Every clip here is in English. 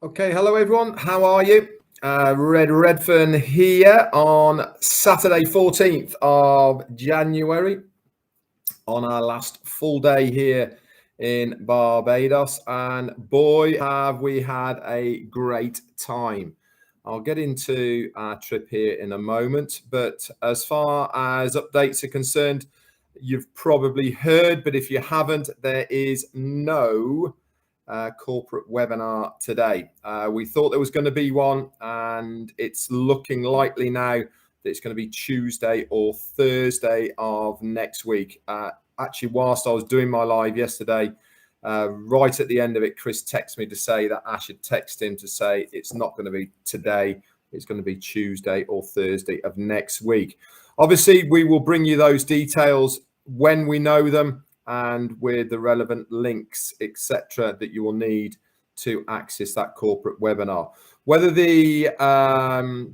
Okay, hello everyone. How are you? Red Redfern here on Saturday, 14th of January, on our last full day here in Barbados. And boy, have we had a great time. I'll get into our trip here in a moment. But as far as updates are concerned, you've probably heard, but if you haven't, there is no corporate webinar today. We thought there was going to be one, and it's looking likely now that it's going to be Tuesday or Thursday of next week. Actually, whilst I was doing my live yesterday, right at the end of it, Chris texted me to say that I should text him to say it's not going to be today. It's going to be Tuesday or Thursday of next week. Obviously, we will bring you those details when we know them, and with the relevant links, etc., that you will need to access that corporate webinar. Whether the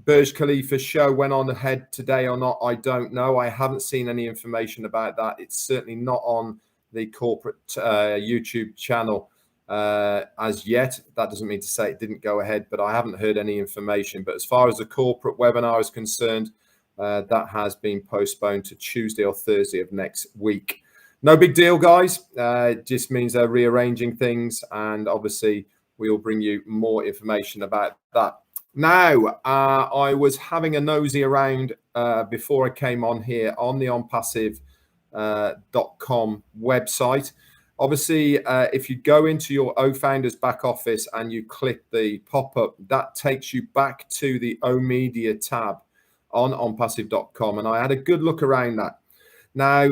Burj Khalifa show went on ahead today or not, I don't know. I haven't seen any information about that. It's certainly not on the corporate YouTube channel as yet. That doesn't mean to say it didn't go ahead, but I haven't heard any information. But as far as the corporate webinar is concerned, that has been postponed to Tuesday or Thursday of next week. No big deal, guys. It just means they're rearranging things, and obviously we'll bring you more information about that. Now, I was having a nosy around before I came on here on the OnPassive.com website. Obviously, if you go into your O-Founders back office and you click the pop-up, that takes you back to the O-Media tab on OnPassive.com, and I had a good look around that. Now,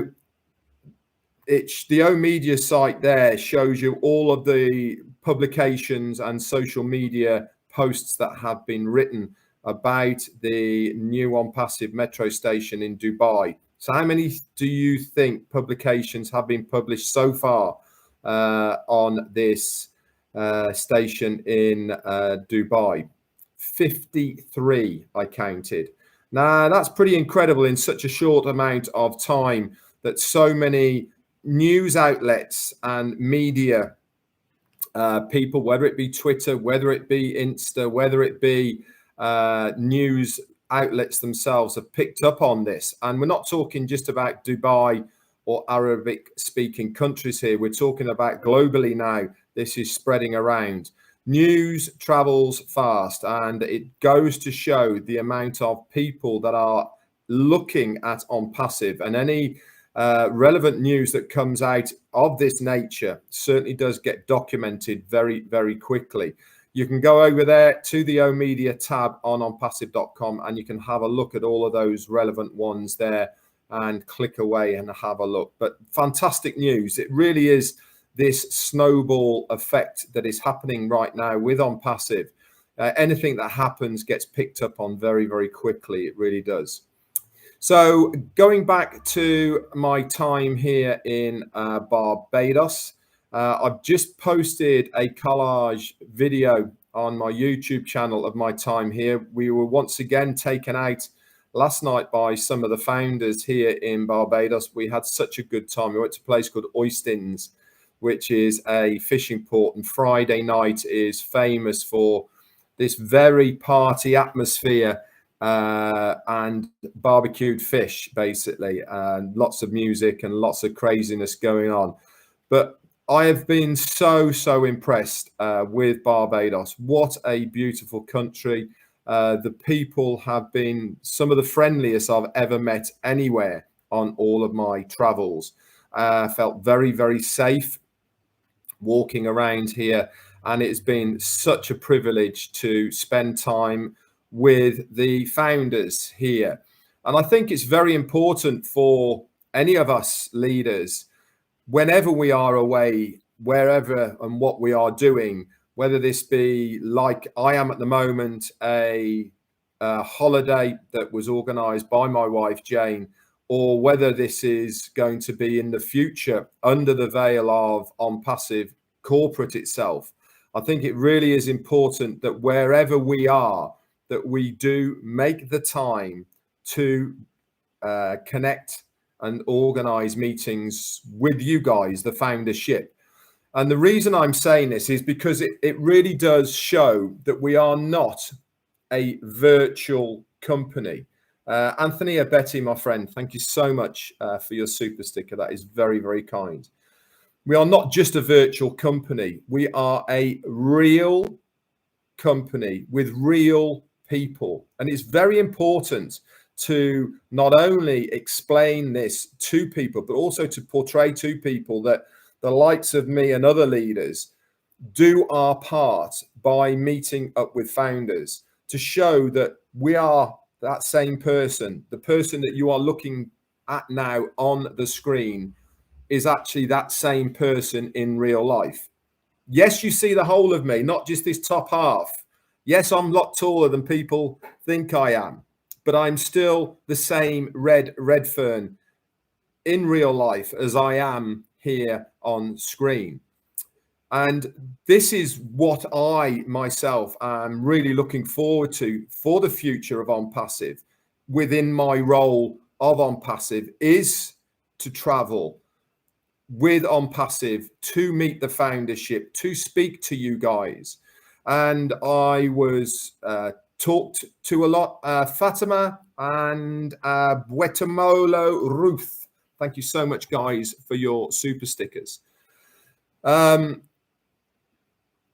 the O-Media site there shows you all of the publications and social media posts that have been written about the new OnPassive metro station in Dubai. So how many do you think publications have been published so far on this station in Dubai? 53, I counted. Now, that's pretty incredible in such a short amount of time, that so many news outlets and media people, whether it be Twitter, whether it be Insta, whether it be news outlets themselves, have picked up on this. And we're not talking just about Dubai or Arabic speaking countries here. We're talking about globally now. This is spreading around. News travels fast, and it goes to show the amount of people that are looking at OnPassive, and any relevant news that comes out of this nature certainly does get documented very, very quickly. You can go over there to the O-Media tab on OnPassive.com, and you can have a look at all of those relevant ones there and click away and have a look. But fantastic news. It really is this snowball effect that is happening right now with OnPassive. Anything that happens gets picked up on very, very quickly. It really does. So going back to my time here in Barbados, I've just posted a collage video on my YouTube channel of my time here. We were once again taken out last night by some of the founders here in Barbados. We had such a good time. We went to a place called Oistins, which is a fishing port, and Friday night is famous for this very party atmosphere. And barbecued fish, basically, and lots of music and lots of craziness going on. But I have been so impressed with Barbados. What a beautiful country. The people have been some of the friendliest I've ever met anywhere on all of my travels. Felt very, very safe walking around here, and it's been such a privilege to spend time with the founders here. And I think it's very important for any of us leaders, whenever we are away, wherever and what we are doing, whether this be like I am at the moment, a holiday that was organized by my wife Jane, or whether this is going to be in the future under the veil of OnPassive corporate itself. I think it really is important that wherever we are, that we do make the time to connect and organize meetings with you guys, the foundership. And the reason I'm saying this is because it really does show that we are not a virtual company. Anthony Betty, my friend, thank you so much for your super sticker. That is very, very kind. We are not just a virtual company. We are a real company with real people. And it's very important to not only explain this to people, but also to portray to people that the likes of me and other leaders do our part by meeting up with founders to show that we are that same person. The person that you are looking at now on the screen is actually that same person in real life. Yes, you see the whole of me, not just this top half. Yes, I'm a lot taller than people think I am, but I'm still the same Redfern in real life as I am here on screen. And this is what I myself am really looking forward to for the future of OnPassive within my role of OnPassive, is to travel with OnPassive, to meet the foundership, to speak to you guys. And I was talked to a lot, Fatima and Buetamolo Ruth. Thank you so much, guys, for your super stickers.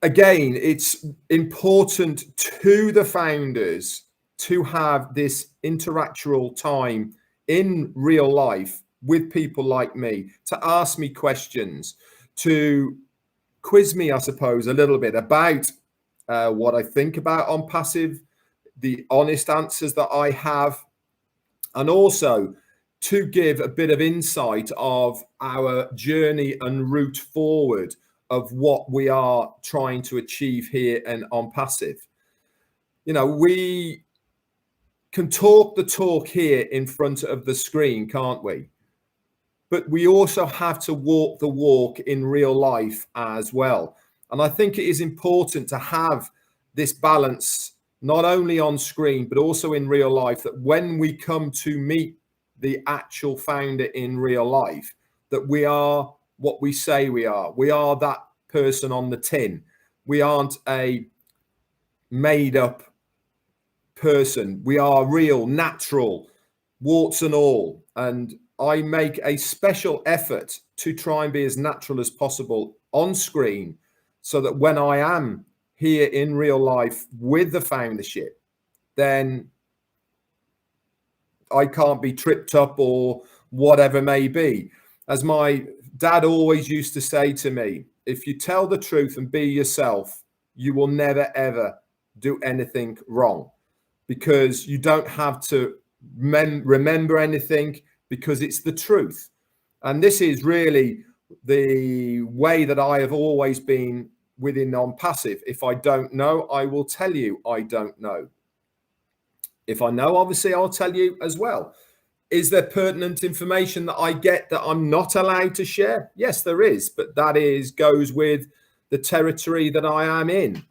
Again, it's important to the founders to have this interactual time in real life with people like me, to ask me questions, to quiz me, I suppose, a little bit about what I think about OnPassive, the honest answers that I have, and also to give a bit of insight of our journey and route forward of what we are trying to achieve here in OnPassive. You know, we can talk the talk here in front of the screen, can't we? But we also have to walk the walk in real life as well. And I think it is important to have this balance, not only on screen, but also in real life, that when we come to meet the actual founder in real life, that we are what we say we are. We are that person on the tin. We aren't a made up person. We are real, natural, warts and all. And I make a special effort to try and be as natural as possible on screen, so that when I am here in real life with the foundership, then I can't be tripped up or whatever may be. As my dad always used to say to me, if you tell the truth and be yourself, you will never, ever do anything wrong, because you don't have to remember anything, because it's the truth. And this is really the way that I have always been within OnPassive. If I don't know, I will tell you I don't know. If I know, obviously, I'll tell you as well. Is there pertinent information that I get that I'm not allowed to share? Yes, there is, but that goes with the territory that I am in.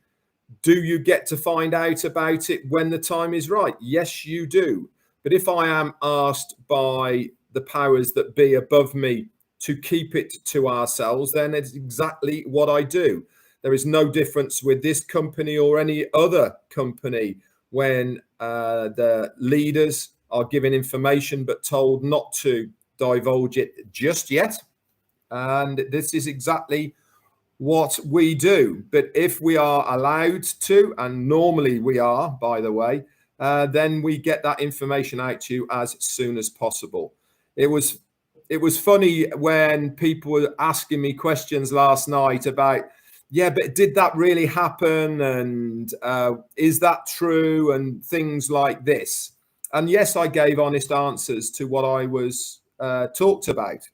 Do you get to find out about it when the time is right? Yes, you do. But if I am asked by the powers that be above me to keep it to ourselves, then it's exactly what I do. There is no difference with this company or any other company when the leaders are given information but told not to divulge it just yet. And this is exactly what we do. But if we are allowed to, and normally we are, by the way, then we get that information out to you as soon as possible. It was funny when people were asking me questions last night about, yeah, but did that really happen? And is that true? And things like this. And yes, I gave honest answers to what I was talked about.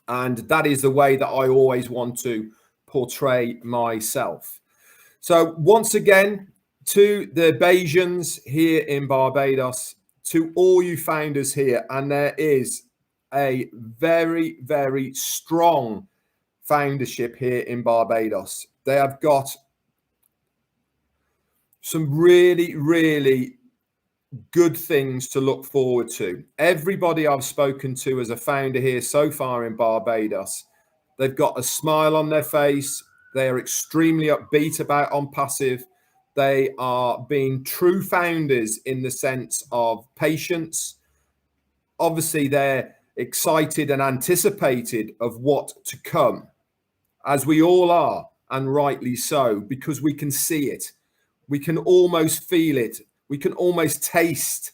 And that is the way that I always want to portray myself. So once again, to the Bayesians here in Barbados, to all you founders here, and there is a very, very strong foundership here in Barbados. They have got some really, really good things to look forward to. Everybody I've spoken to as a founder here so far in Barbados They've got a smile on their face. They are extremely upbeat about OnPassive. They are being true founders in the sense of patience. Obviously, they're excited and anticipated of what to come, as we all are, and rightly so, because we can see it. We can almost feel it. We can almost taste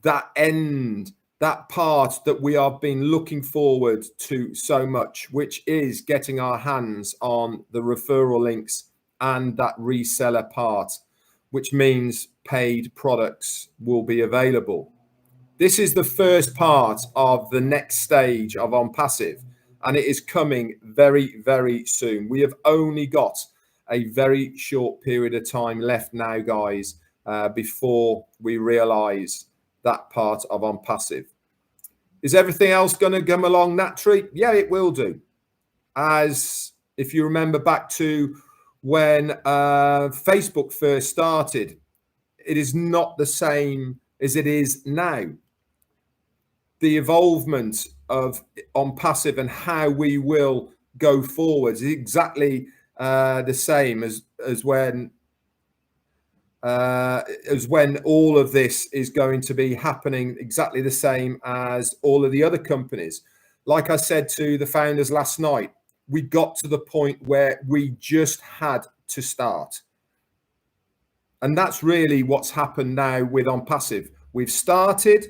that end, that part that we have been looking forward to so much, which is getting our hands on the referral links and that reseller part, which means paid products will be available. This is the first part of the next stage of OnPassive, and it is coming very, very soon. We have only got a very short period of time left now, guys, before we realize that part of OnPassive. Is everything else going to come along naturally? Yeah, it will do. As if you remember back to when Facebook first started, it is not the same as it is now. The evolvement of OnPassive and how we will go forward is exactly the same as when all of this is going to be happening, exactly the same as all of the other companies. Like I said to the founders last night, we got to the point where we just had to start. And that's really what's happened now with OnPassive. We've started.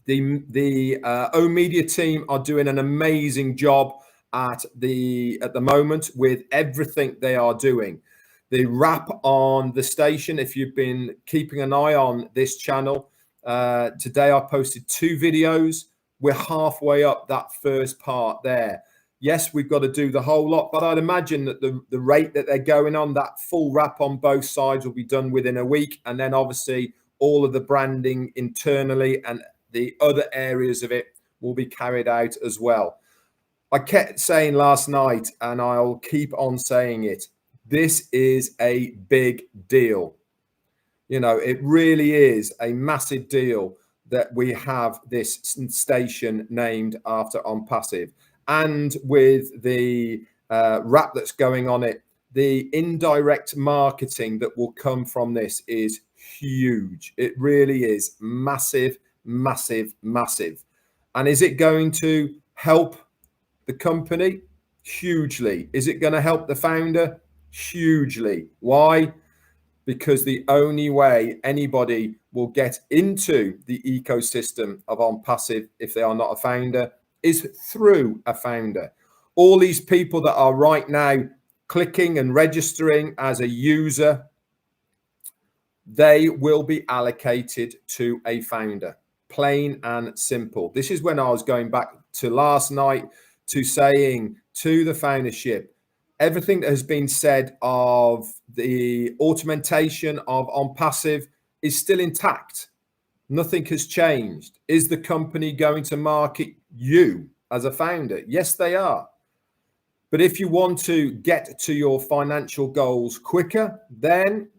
The O-Media team are doing an amazing job at the moment with everything they are doing. The wrap on the station, if you've been keeping an eye on this channel, today I posted 2 videos. We're halfway up that first part there. Yes, we've got to do the whole lot, but I'd imagine that the rate that they're going on, that full wrap on both sides will be done within a week. And then obviously all of the branding internally and the other areas of it will be carried out as well. I kept saying last night, and I'll keep on saying it, this is a big deal. You know, it really is a massive deal that we have this station named after OnPassive. And with the wrap that's going on it, the indirect marketing that will come from this is huge. It really is massive, massive, massive. And is it going to help the company? Hugely. Is it going to help the founder? Hugely. Why? Because the only way anybody will get into the ecosystem of OnPassive if they are not a founder is through a founder. All these people that are right now clicking and registering as a user, they will be allocated to a founder. Plain and simple. This is when I was going back to last night to saying to the foundership, everything that has been said of the automation of OnPassive is still intact. Nothing has changed. Is the company going to market you as a founder? Yes, they are. But if you want to get to your financial goals quicker, then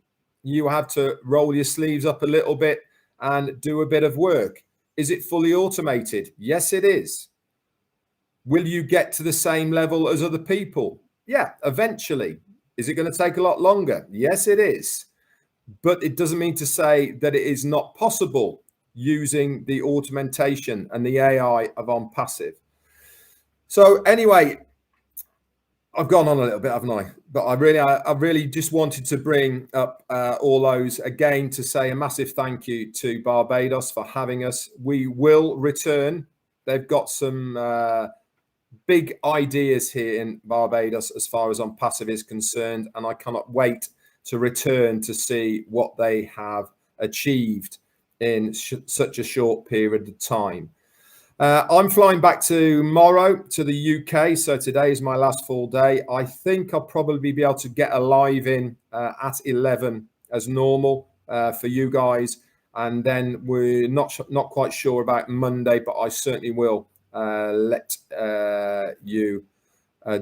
you have to roll your sleeves up a little bit and do a bit of work. Is it fully automated? Yes, it is. Will you get to the same level as other people? Yeah, eventually. Is it going to take a lot longer? Yes, it is. But it doesn't mean to say that it is not possible using the automation and the AI of OnPassive. So anyway, I've gone on a little bit, haven't I? But I really just wanted to bring up all those again to say a massive thank you to Barbados for having us. We will return. They've got some big ideas here in Barbados as far as OnPassive is concerned, and I cannot wait to return to see what they have achieved in such a short period of time. I'm flying back tomorrow to the UK, so today is my last full day. I think I'll probably be able to get a live in at 11 as normal for you guys, and then we're not quite sure about Monday, but I certainly will let you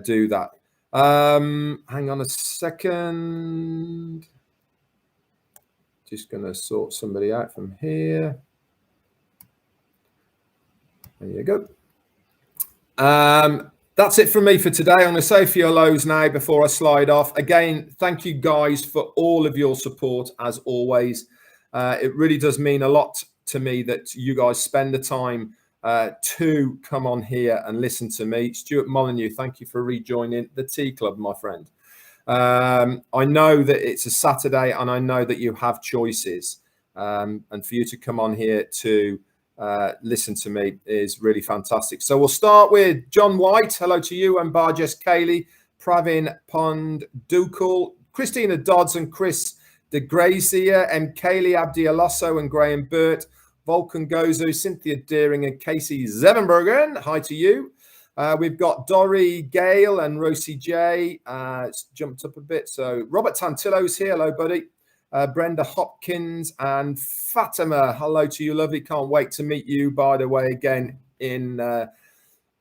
do that. Hang on a second. Just going to sort somebody out from here. There you go. That's it from me for today. I'm going to say a few hellos now before I slide off. Again, thank you guys for all of your support as always. It really does mean a lot to me that you guys spend the time to come on here and listen to me. Stuart Molyneux, thank you for rejoining the Tea Club, my friend. I know that it's a Saturday and I know that you have choices. And for you to come on here to listen to me is really fantastic. So we'll start with John White. Hello to you, and Barjes Cayley, Pravin Pondukul, Christina Dodds and Chris de Gracia, M. Cayley, Abdi Alosso and Graham Burt, Volkan Gozu, Cynthia Deering and Casey Zevenbergen. Hi to you. We've got Dory Gale and Rosie J. It's jumped up a bit. So Robert Tantillo's here. Hello, buddy. Brenda Hopkins and Fatima. Hello to you, lovely. Can't wait to meet you, by the way, again in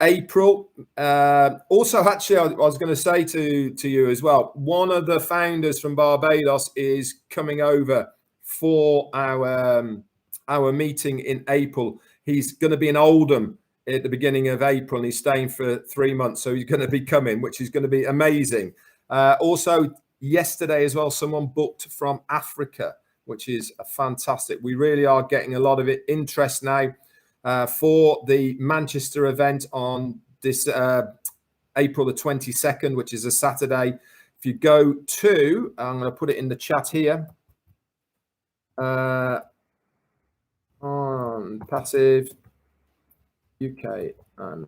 April. Also, actually, I was going to say to you as well, one of the founders from Barbados is coming over for our meeting in April. He's going to be in Oldham at the beginning of April, and he's staying for 3 months. So he's going to be coming, which is going to be amazing. Also, yesterday as well, someone booked from Africa, which is fantastic. We really are getting a lot of interest now for the Manchester event on this April the 22nd, which is a Saturday. If you go to, I'm going to put it in the chat here, OnPassive UK and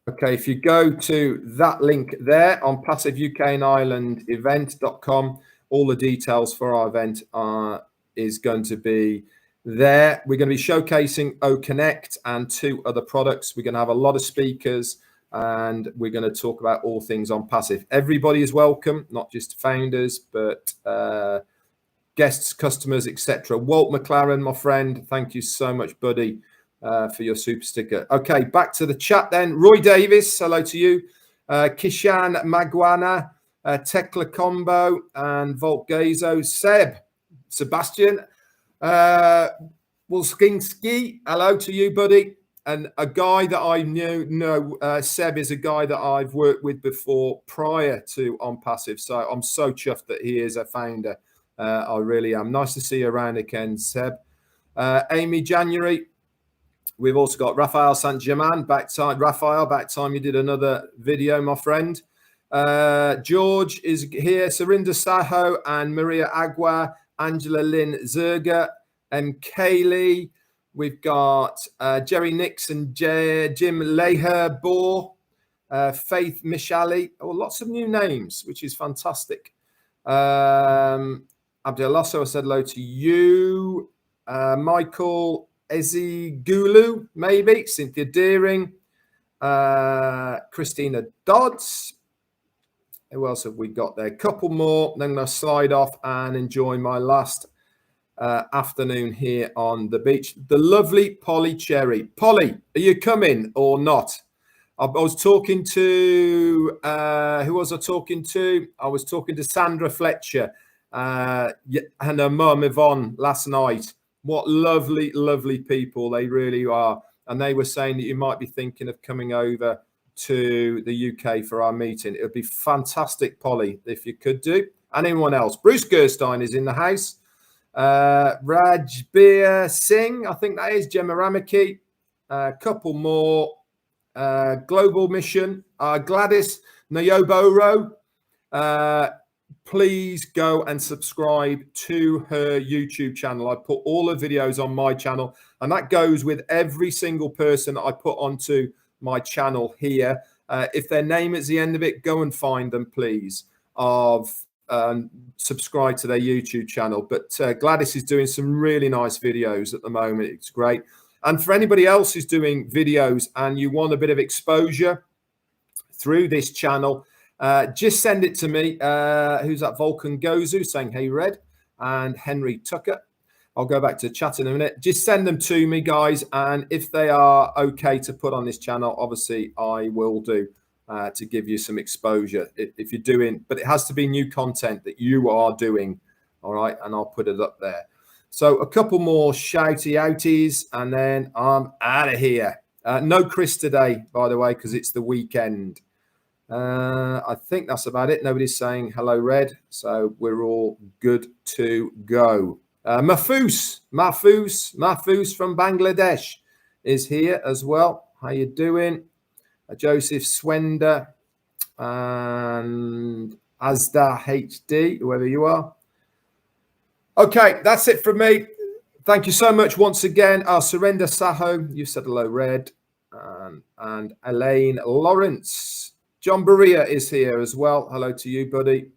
okay, if you go to that link there on Passive UK and Ireland event.com, all the details for our event is going to be there. We're going to be showcasing O-Connect and 2 other products. We're going to have a lot of speakers and we're going to talk about all things OnPassive. Everybody is welcome, not just founders, but guests, customers, etc. Walt McLaren, my friend, thank you so much, buddy, for your super sticker. Okay, back to the chat then. Roy Davis, hello to you. Kishan Magwana, Tekla Combo, and Volt Gazo. Sebastian Wolskinski, hello to you, buddy. And a guy that I know, Seb is a guy that I've worked with before prior to OnPassive. So I'm so chuffed that he is a founder. I really am. Nice to see you around again, Seb. Amy January. We've also got Raphael Saint-Germain. Back time you did another video, my friend. George is here. Surinder Saho and Maria Agua, Angela Lynn Zerger, and Kaylee. We've got Jerry Nix and Jim Leher Bohr, Faith Mishali. Oh, lots of new names, which is fantastic. Abdel Lasso, I said hello to you. Michael Ezigulu, maybe. Cynthia Deering. Christina Dodds. Who else have we got there? A couple more. Then I'm going to slide off and enjoy my last afternoon here on the beach. The lovely Polly Cherry. Polly, are you coming or not? I was talking to, who was I talking to? I was talking to Sandra Fletcher and her mum, Yvonne, last night. What lovely, lovely people they really are. And they were saying that you might be thinking of coming over to the UK for our meeting. It would be fantastic, Polly, if you could do. And anyone else. Bruce Gerstein is in the house. Rajbir Singh, I think that is. Gemma Ramaki. A couple more. Global Mission. Gladys Nyoboro. Please go and subscribe to her YouTube channel. I put all the videos on my channel, and that goes with every single person I put onto my channel here. If their name is at the end of it, go and find them, please. Subscribe to their YouTube channel. But Gladys is doing some really nice videos at the moment. It's great. And for anybody else who's doing videos and you want a bit of exposure through this channel, just send it to me. Who's that? Volkan Gozu saying, hey, Red, and Henry Tucker. I'll go back to chat in a minute. Just send them to me, guys. And if they are okay to put on this channel, obviously I will do to give you some exposure if you're doing, but it has to be new content that you are doing. All right. And I'll put it up there. So a couple more shouty outies and then I'm out of here. No Chris today, by the way, because it's the weekend. I think that's about it. Nobody's saying hello, Red. So we're all good to go. Mahfouz from Bangladesh is here as well. How you doing? Joseph Swender and Asda HD, whoever you are. Okay, that's it from me. Thank you so much once again. Surrender Saho, you said hello, Red. And Elaine Lawrence. John Berea is here as well. Hello to you, buddy.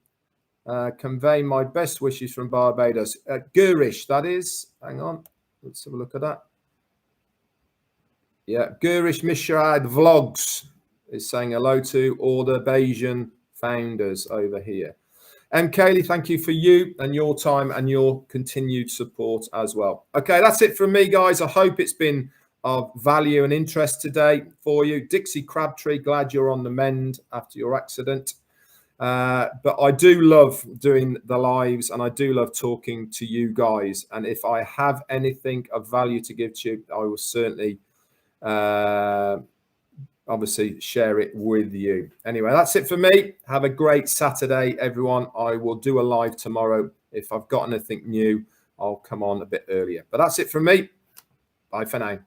Convey my best wishes from Barbados. Gurish, that is. Hang on. Let's have a look at that. Yeah, Gurish Mishrad Vlogs is saying hello to all the Bayesian founders over here. Kaylee, thank you for you and your time and your continued support as well. Okay, that's it from me, guys. I hope it's been of value and interest today for you. Dixie Crabtree, glad you're on the mend after your accident. But I do love doing the lives and I do love talking to you guys. And if I have anything of value to give to you, I will certainly obviously share it with you. Anyway, that's it for me. Have a great Saturday, everyone. I will do a live tomorrow. If I've got anything new, I'll come on a bit earlier. But that's it from me. Bye for now.